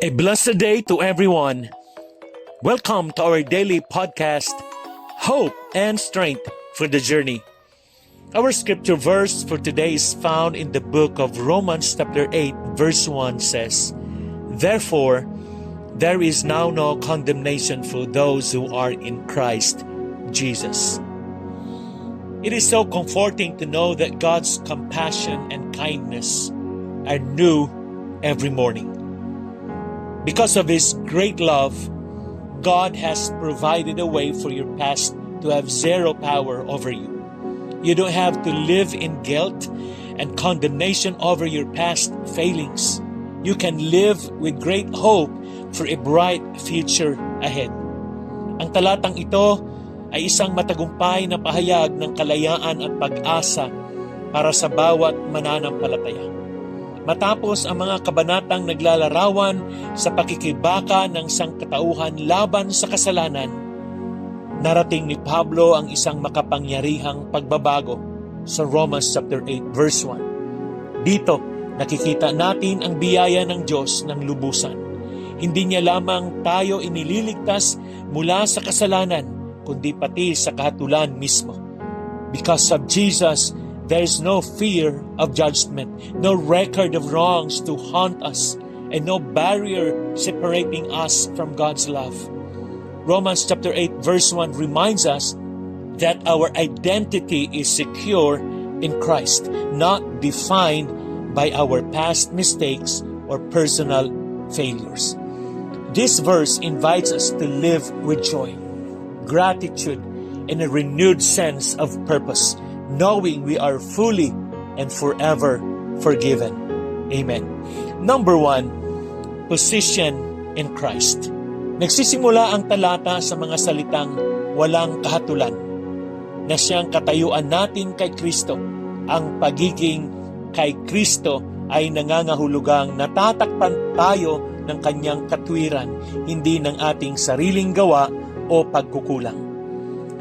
A blessed day to everyone. Welcome to our daily podcast, Hope and Strength for the Journey. Our scripture verse for today is found in the book of Romans chapter 8 verse 1 says, "Therefore, there is now no condemnation for those who are in Christ Jesus." It is so comforting to know that God's compassion and kindness are new every morning. Because of His great love, God has provided a way for your past to have zero power over you. You don't have to live in guilt and condemnation over your past failings. You can live with great hope for a bright future ahead. Ang talatang ito ay isang matagumpay na pahayag ng kalayaan at pag-asa para sa bawat mananampalataya. Matapos ang mga kabanatang naglalarawan sa pakikibaka ng sangkatauhan laban sa kasalanan, narating ni Pablo ang isang makapangyarihang pagbabago sa Romans chapter 8 verse 1. Dito, nakikita natin ang biyaya ng Diyos ng lubusan. Hindi niya lamang tayo inililigtas mula sa kasalanan, kundi pati sa kahatulan mismo. Because of Jesus, there is no fear of judgment, no record of wrongs to haunt us, and no barrier separating us from God's love. Romans chapter 8 verse 1 reminds us that our identity is secure in Christ, not defined by our past mistakes or personal failures. This verse invites us to live with joy, gratitude, and a renewed sense of purpose, knowing we are fully and forever forgiven. Amen. Number 1, position in Christ. Nagsisimula ang talata sa mga salitang walang kahatulan, na siyang katayuan natin kay Kristo. Ang pagiging kay Kristo ay nangangahulugang natatakpan tayo ng kanyang katwiran, hindi ng ating sariling gawa o pagkukulang.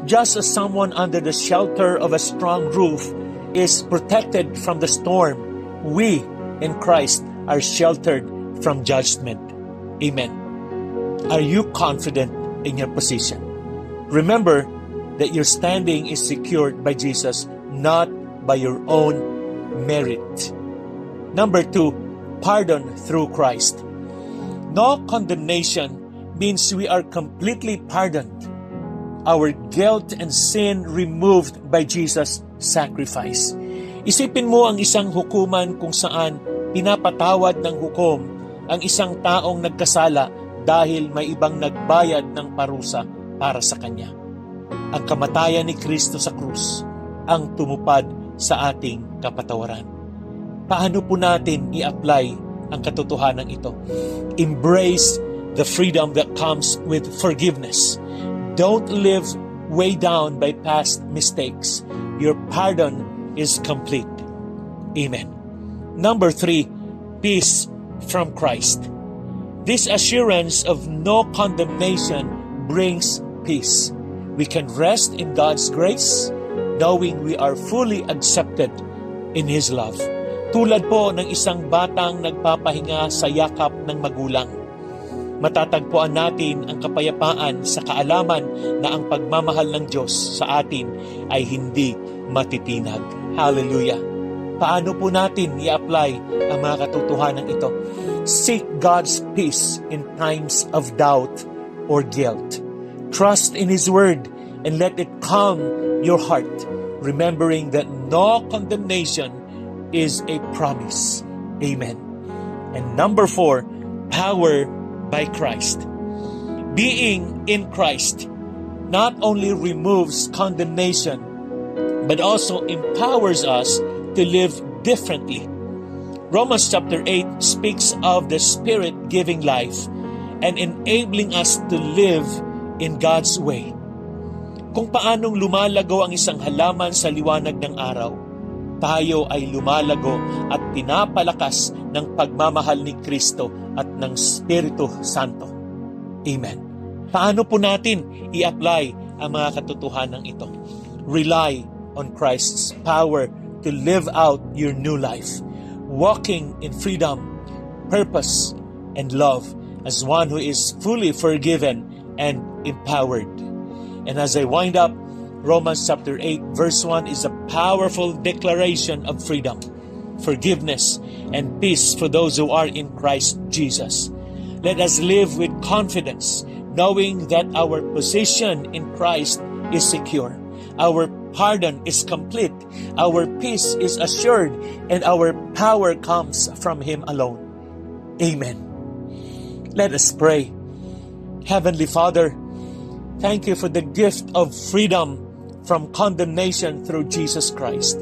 Just as someone under the shelter of a strong roof is protected from the storm, we in Christ are sheltered from judgment. Amen. Are you confident in your position? Remember that your standing is secured by Jesus, not by your own merit. Number 2, pardon through Christ. No condemnation means we are completely pardoned. Our guilt and sin removed by Jesus' sacrifice. Isipin mo ang isang hukuman kung saan pinapatawad ng hukom ang isang taong nagkasala dahil may ibang nagbayad ng parusa para sa kanya. Ang kamatayan ni Kristo sa krus ang tumupad sa ating kapatawaran. Paano po natin i-apply ang katotohanan ito? Embrace the freedom that comes with forgiveness. Don't live weighed down by past mistakes. Your pardon is complete. Amen. Number 3, peace from Christ. This assurance of no condemnation brings peace. We can rest in God's grace, knowing we are fully accepted in His love. Tulad po ng isang batang nagpapahinga sa yakap ng magulang. Matatagpuan natin ang kapayapaan sa kaalaman na ang pagmamahal ng Diyos sa atin ay hindi matitinag. Hallelujah! Paano po natin i-apply ang mga katotohanan ito? Seek God's peace in times of doubt or guilt. Trust in His Word and let it calm your heart, remembering that no condemnation is a promise. Amen. And number 4, power by Christ. Being in Christ not only removes condemnation, but also empowers us to live differently. Romans chapter 8 speaks of the Spirit giving life and enabling us to live in God's way. Kung paanong lumalago ang isang halaman sa liwanag ng araw, tayo ay lumalago at pinapalakas ng pagmamahal ni Kristo at ng Espiritu Santo. Amen. Paano po natin i-apply ang mga katotohanan ito? Rely on Christ's power to live out your new life, walking in freedom, purpose, and love, as one who is fully forgiven and empowered. And as I wind up, Romans chapter 8 verse 1 is a powerful declaration of freedom, forgiveness, and peace for those who are in Christ Jesus. Let us live with confidence, knowing that our position in Christ is secure. Our pardon is complete, our peace is assured, and our power comes from Him alone. Amen. Let us pray. Heavenly Father, thank you for the gift of freedom from condemnation through Jesus Christ.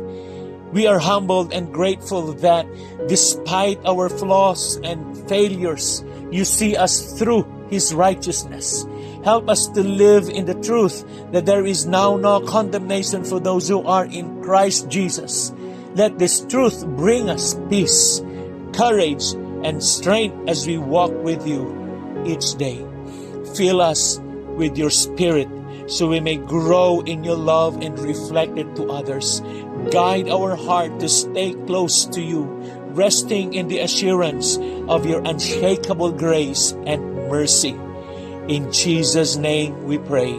We are humbled and grateful that despite our flaws and failures, you see us through His righteousness. Help us to live in the truth that there is now no condemnation for those who are in Christ Jesus. Let this truth bring us peace, courage, and strength as we walk with you each day. Fill us with your Spirit so we may grow in your love and reflect it to others. Guide our heart to stay close to you, resting in the assurance of your unshakable grace and mercy. In Jesus' name we pray.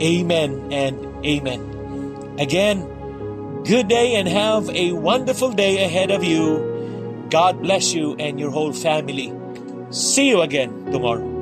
Amen and amen. Again, good day and have a wonderful day ahead of you. God bless you and your whole family. See you again tomorrow.